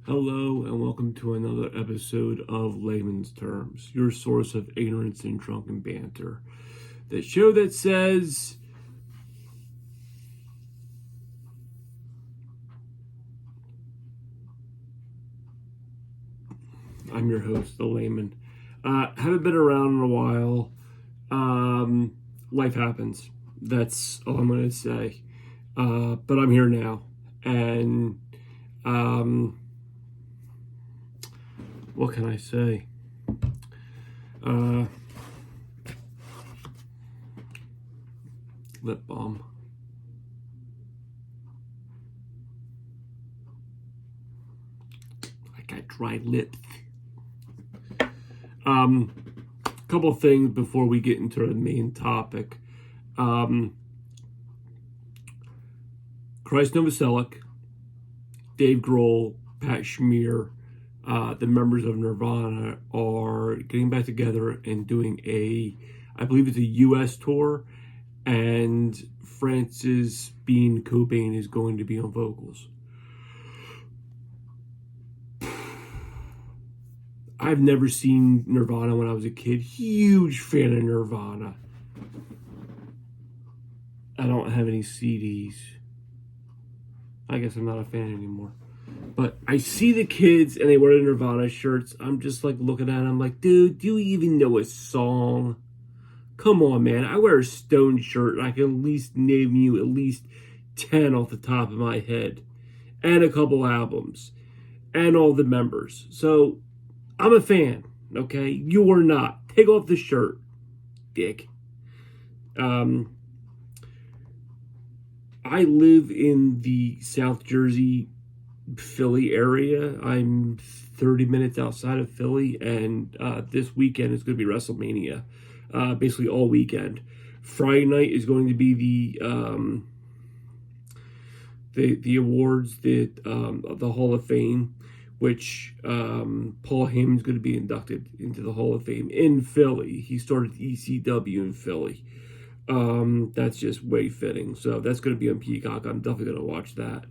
Hello and welcome to another episode of Layman's Terms, your source of ignorance and drunken banter. The show that says, I'm your host, the Layman. Haven't been around in a while. Life happens. That's all I'm going to say. But I'm here now. And what can I say? Lip balm. I got dry lips. Couple of things before we get into the main topic. Christ Novoselic, Dave Grohl, Pat Schmier, the members of Nirvana are getting back together and doing I believe it's a U.S. tour, and Francis Bean Cobain is going to be on vocals. I've never seen Nirvana when I was a kid. Huge fan of Nirvana. I don't have any CDs. I guess I'm not a fan anymore. But I see the kids and they wear the Nirvana shirts. I'm just like looking at them. I'm like, dude, do you even know a song? Come on, man. I wear a Stone shirt and I can at least name you at least 10 off the top of my head. And a couple albums. And all the members. So, I'm a fan, okay? You are not. Take off the shirt, dick. I live in the South Jersey, Philly area. I'm 30 minutes outside of Philly, and this weekend is going to be Wrestlemaina, basically all weekend. Friday night is going to be the awards, the Hall of Fame, which Paul Heyman's going to be inducted into the Hall of Fame in Philly. He started ECW in Philly. That's just way fitting. So that's going to be on Peacock. I'm definitely going to watch that.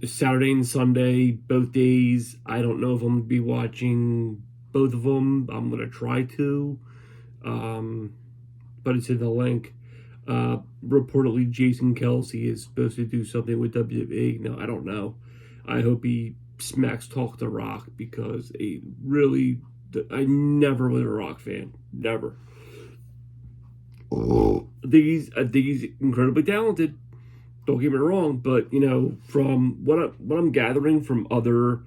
Saturday and Sunday, both days, I don't know if I'm going to be watching both of them. I'm going to try to. But it's in the link. Reportedly Jason Kelsey is supposed to do something with WWE. No, I don't know. I hope he smacks talk to Rock, because I never was a Rock fan. Never. I think he's incredibly talented. Don't get me wrong, but from what I'm gathering from other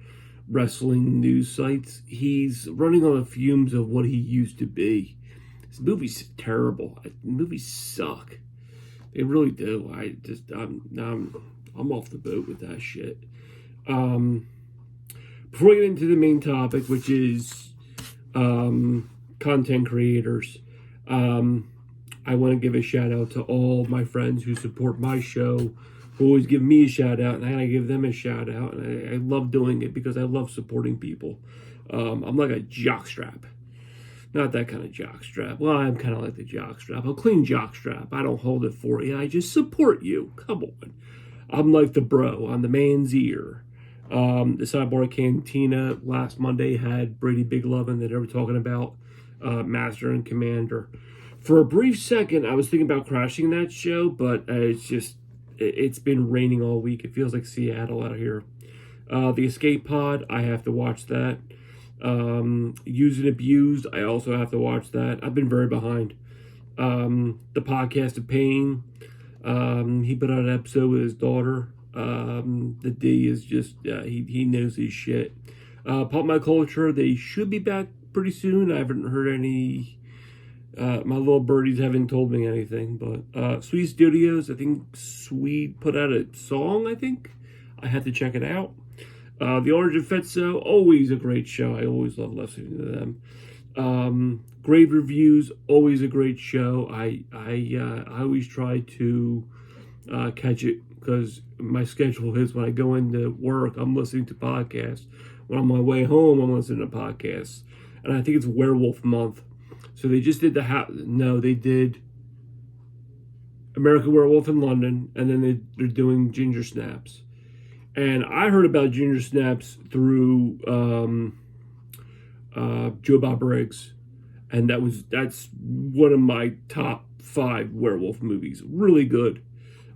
wrestling news sites, he's running on the fumes of what he used to be. This movie's terrible. The movies suck. They really do. I'm off the boat with that shit. Before we get into the main topic, which is content creators, I want to give a shout out to all my friends who support my show, who always give me a shout out, and I gotta give them a shout out. And I love doing it because I love supporting people. I'm like a jockstrap. Not that kind of jockstrap. Well, I'm kind of like the jockstrap. A clean jockstrap. I don't hold it for you. I just support you. Come on. I'm like the bro. I'm the man's ear. The Sidebar Cantina last Monday had Brady Big Lovin' that they were talking about Master and Commander. For a brief second, I was thinking about crashing that show, but it's been raining all week. It feels like Seattle out here. The Escape Pod, I have to watch that. Used and Abused, I also have to watch that. I've been very behind. The Podcast of Pain, he put out an episode with his daughter. The D is just, he knows his shit. Pop My Culture, they should be back pretty soon. I haven't heard any, my little birdies haven't told me anything, but Sweet Studios, I think Sweet put out a song, I think. I had to check it out. The Orange and Fetso, always a great show. I always love listening to them. Grave Reviews, always a great show. I always try to catch it, because my schedule is when I go into work, I'm listening to podcasts. When I'm on my way home, I'm listening to podcasts. And I think it's Werewolf Month. So they just did they did American Werewolf in London, and then they're doing Ginger Snaps. And I heard about Ginger Snaps through Joe Bob Briggs, and that's one of my top 5 werewolf movies. Really good.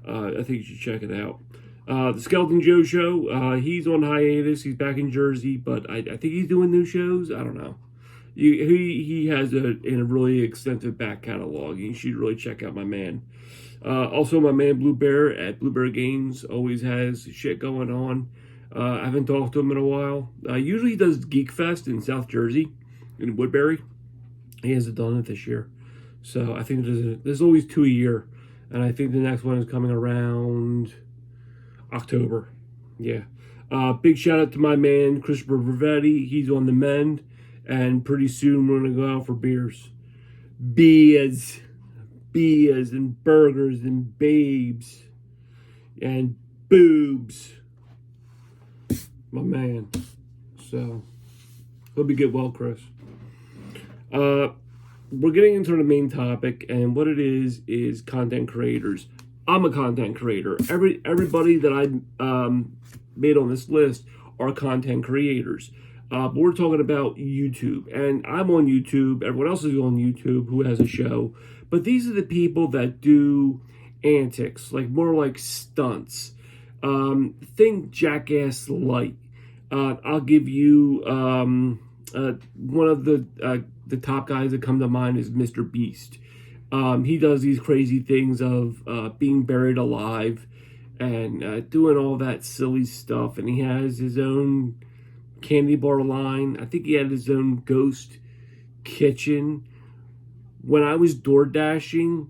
I think you should check it out. The Skeleton Joe Show, he's on hiatus. He's back in Jersey, but I think he's doing new shows. I don't know. He has a really extensive back catalog. You should really check out my man. Also, my man Blue Bear at Blue Bear Games always has shit going on. I haven't talked to him in a while. Usually he does Geek Fest in South Jersey, in Woodbury. He hasn't done it this year. So I think there's always 2 a year. And I think the next one is coming around October. Yeah. Big shout out to my man, Christopher Bravetti. He's on the mend. And pretty soon we're going to go out for beers. Beers and burgers and babes and boobs. My man. So, hope you get well, Chris. We're getting into the main topic, and what it is content creators. I'm a content creator. Everybody that I made on this list are content creators. But we're talking about YouTube, and I'm on YouTube. Everyone else is on YouTube who has a show. But these are the people that do antics, like more like stunts. Think Jackass Light. I'll give you one of the top guys that come to mind is Mr. Beast. He does these crazy things of being buried alive and doing all that silly stuff. And he has his own candy bar line. I think he had his own ghost kitchen. When I was door dashing,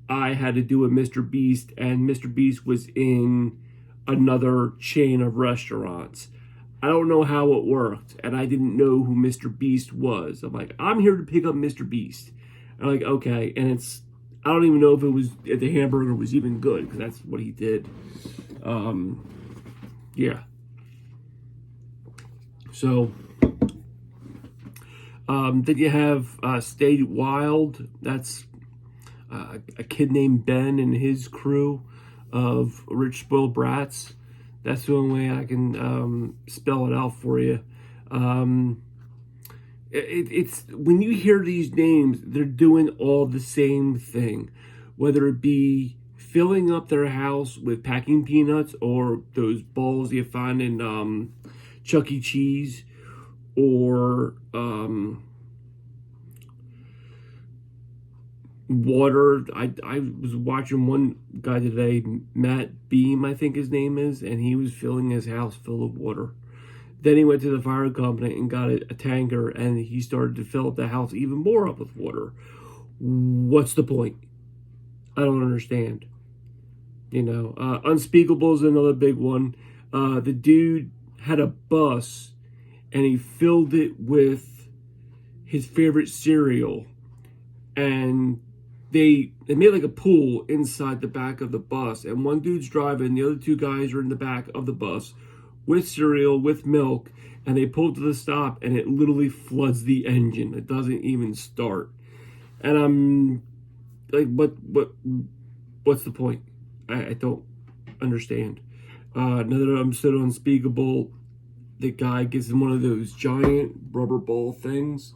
I had to do a Mr. Beast, and Mr. Beast was in another chain of restaurants. I don't know how it worked, and I didn't know who Mr. Beast was. I'm like, I'm here to pick up Mr. Beast. And I'm like, okay, and I don't even know if the hamburger was even good, because that's what he did. Yeah. So, then you have Stay Wild. That's a kid named Ben and his crew of Rich Spoiled Brats. That's the only way I can spell it out for you. It's when you hear these names, they're doing all the same thing, whether it be filling up their house with packing peanuts or those balls you find in Chuck E. Cheese, or water. I was watching one guy today, Matt Beam, I think his name is, and he was filling his house full of water. Then he went to the fire company and got a tanker, and he started to fill up the house even more up with water. What's the point? I don't understand. Unspeakable is another big one. The dude had a bus, and he filled it with his favorite cereal, and they made like a pool inside the back of the bus, and one dude's driving, the other 2 guys are in the back of the bus with cereal, with milk, and they pull to the stop, and it literally floods the engine. It doesn't even start. And I'm like, what's the point? I don't understand. Another episode Unspeakable, the guy gets in one of those giant rubber ball things,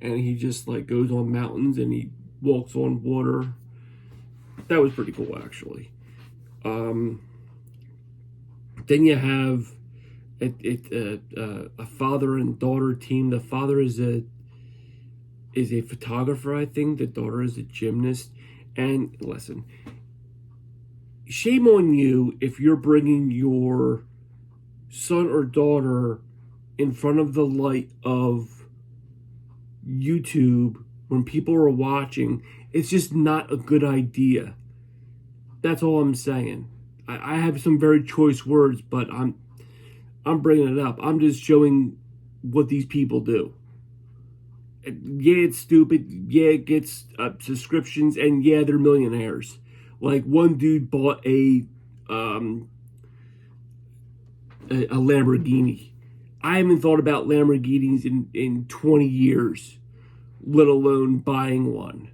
and he just like goes on mountains and he walks on water. That was pretty cool, actually. Then you have a father and daughter team. The father is a photographer, I think. The daughter is a gymnast. And listen, shame on you if you're bringing your son or daughter in front of the light of YouTube when people are watching. It's just not a good idea. That's all I'm saying. I have some very choice words, but I'm bringing it up. I'm just showing what these people do. Yeah, it's stupid. Yeah, it gets subscriptions, and yeah, they're millionaires. Like one dude bought a Lamborghini. I haven't thought about Lamborghinis in 20 years, let alone buying one.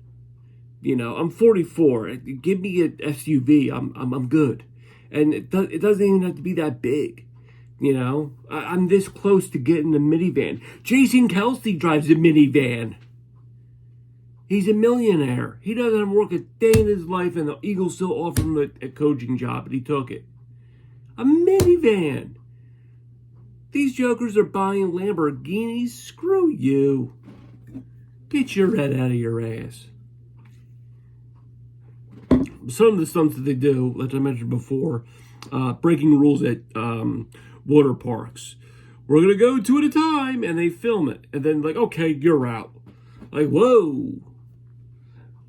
I'm 44. Give me an SUV. I'm good. And it doesn't even have to be that big. I'm this close to getting a minivan. Jason Kelsey drives a minivan. He's a millionaire. He doesn't work a day in his life, and the Eagles still offer him a coaching job, and he took it. A minivan. These jokers are buying Lamborghinis. Screw you. Get your head out of your ass. Some of the stunts that they do, like I mentioned before, breaking rules at water parks. We're going to go two at a time, and they film it. And then, okay, you're out. Whoa.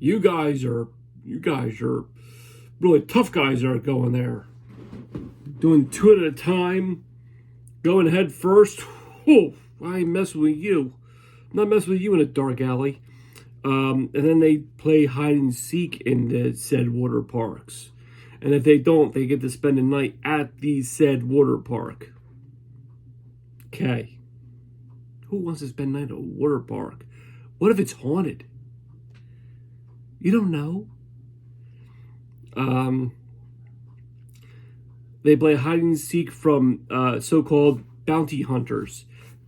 You guys are really tough guys are going there. Doing two at a time, going head first. Whew, I ain't messing with you. I'm not messing with you in a dark alley. And then they play hide and seek in the said water parks. And if they don't, they get to spend the night at the said water park. Okay. Who wants to spend the night at a water park? What if it's haunted? You don't know. They play hide and seek from so-called bounty hunters.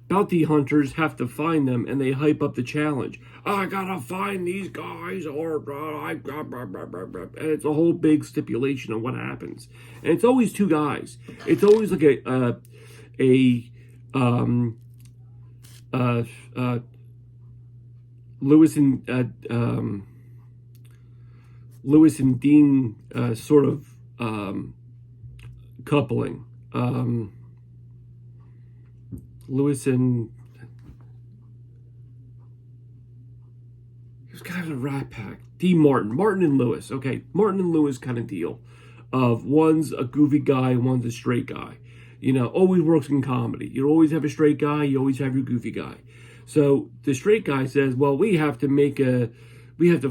Bounty hunters have to find them, and they hype up the challenge. I gotta find these guys, and it's a whole big stipulation on what happens. And it's always two guys. It's always like Lewis and Dean sort of coupling. Lewis and he was kind of a Rat Pack. Martin and Lewis. Okay, Martin and Lewis kind of deal. Of one's a goofy guy, one's a straight guy. Always works in comedy. You always have a straight guy, you always have your goofy guy. So the straight guy says, well, we have to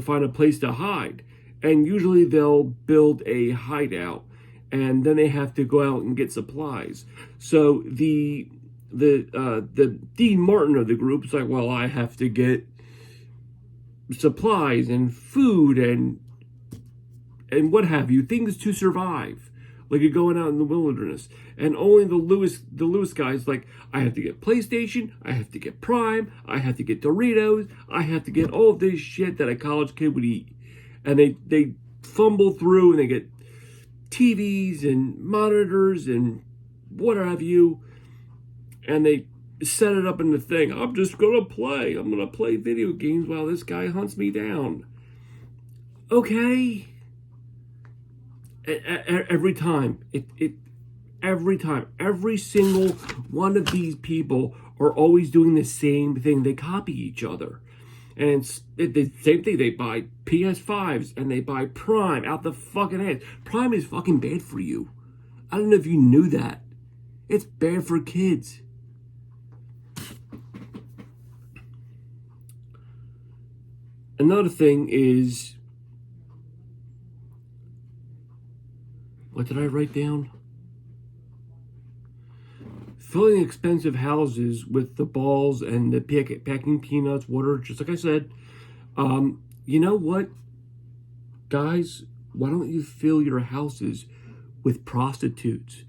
find a place to hide. And usually they'll build a hideout, and then they have to go out and get supplies. So the Dean Martin of the group is like, well, I have to get supplies and food and what have you, things to survive. Like you're going out in the wilderness. And only the Lewis guy's like, I have to get PlayStation, I have to get Prime, I have to get Doritos, I have to get all this shit that a college kid would eat. And they fumble through, and they get TVs and monitors and what have you. And they set it up in the thing. I'm just going to play. I'm going to play video games while this guy hunts me down. Okay. Every time. Every time. Every single one of these people are always doing the same thing. They copy each other. And it's the same thing. They buy PS5s and they buy Prime out the fucking ass. Prime is fucking bad for you. I don't know if you knew that. It's bad for kids. Another thing is, what did I write down? Filling expensive houses with the balls and the packing peanuts, water, just like I said. You know what, guys? Why don't you fill your houses with prostitutes?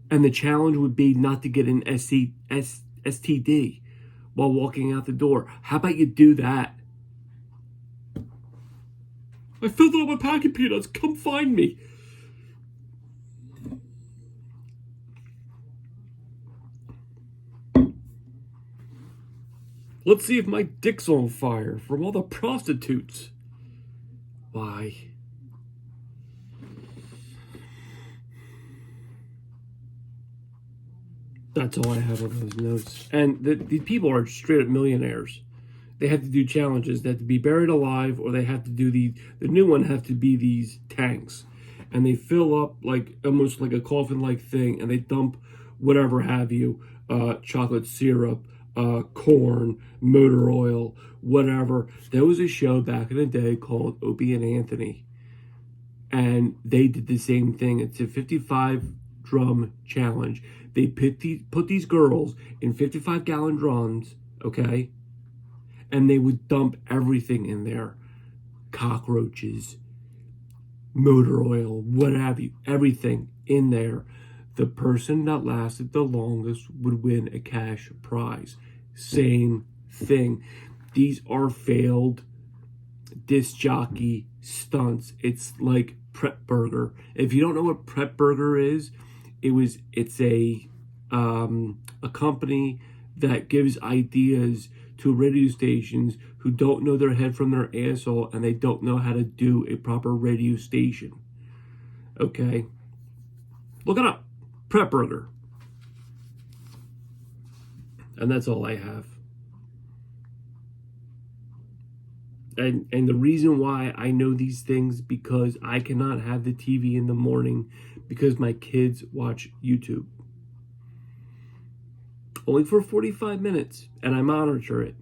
And the challenge would be not to get an STD while walking out the door. How about you do that? I filled it up with packing peanuts. Come find me. Let's see if my dick's on fire from all the prostitutes. Why? That's all I have on those notes. And these people are straight up millionaires. They have to do challenges. They have to be buried alive, or they have to do the new one have to be these tanks. And they fill up like almost like a coffin-like thing, and they dump whatever have you, chocolate syrup, corn, motor oil, whatever. There was a show back in the day called Opie and Anthony, and they did the same thing. It's a 55 drum challenge. They put these girls in 55-gallon drums, okay, and they would dump everything in there. cockroaches, motor oil, what have you, everything in there. The person that lasted the longest would win a cash prize. Same thing. These are failed disc jockey stunts. It's like Prep Burger. If you don't know what Prep Burger is, it's a company that gives ideas to radio stations who don't know their head from their asshole, and they don't know how to do a proper radio station. Okay? Look it up. Prep Burger. And that's all I have. And the reason why I know these things, because I cannot have the TV in the morning because my kids watch YouTube. Only for 45 minutes, and I monitor it.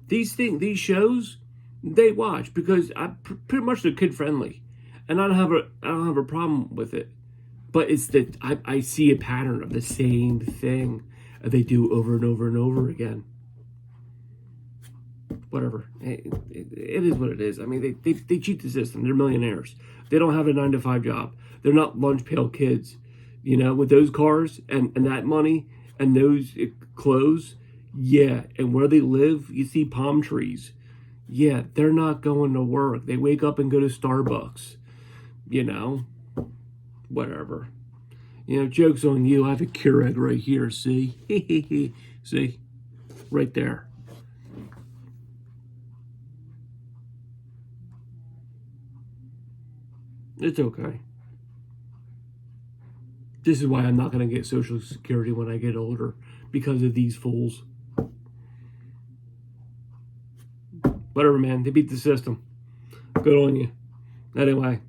These shows, they watch because I'm pretty much they're kid friendly, and I don't have a problem with it. But it's that I see a pattern of the same thing they do over and over and over again. Whatever. It is what it is. I mean, they cheat the system. They're millionaires. They don't have a 9-to-5 job. They're not lunch pail kids. You know, with those cars and that money and those clothes, yeah. And where they live, you see palm trees. Yeah, they're not going to work. They wake up and go to Starbucks. You know, whatever. You know, joke's on you. I have a Keurig right here. See? See? Right there. It's okay. This is why I'm not going to get Social Security when I get older, because of these fools. Whatever, man. They beat the system. Good on you. Anyway,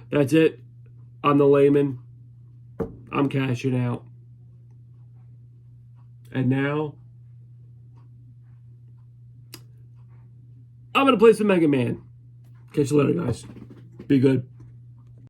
that's it. I'm the layman. I'm cashing out. And now, I'm going to play some Mega Man. Catch you later, guys. Be good.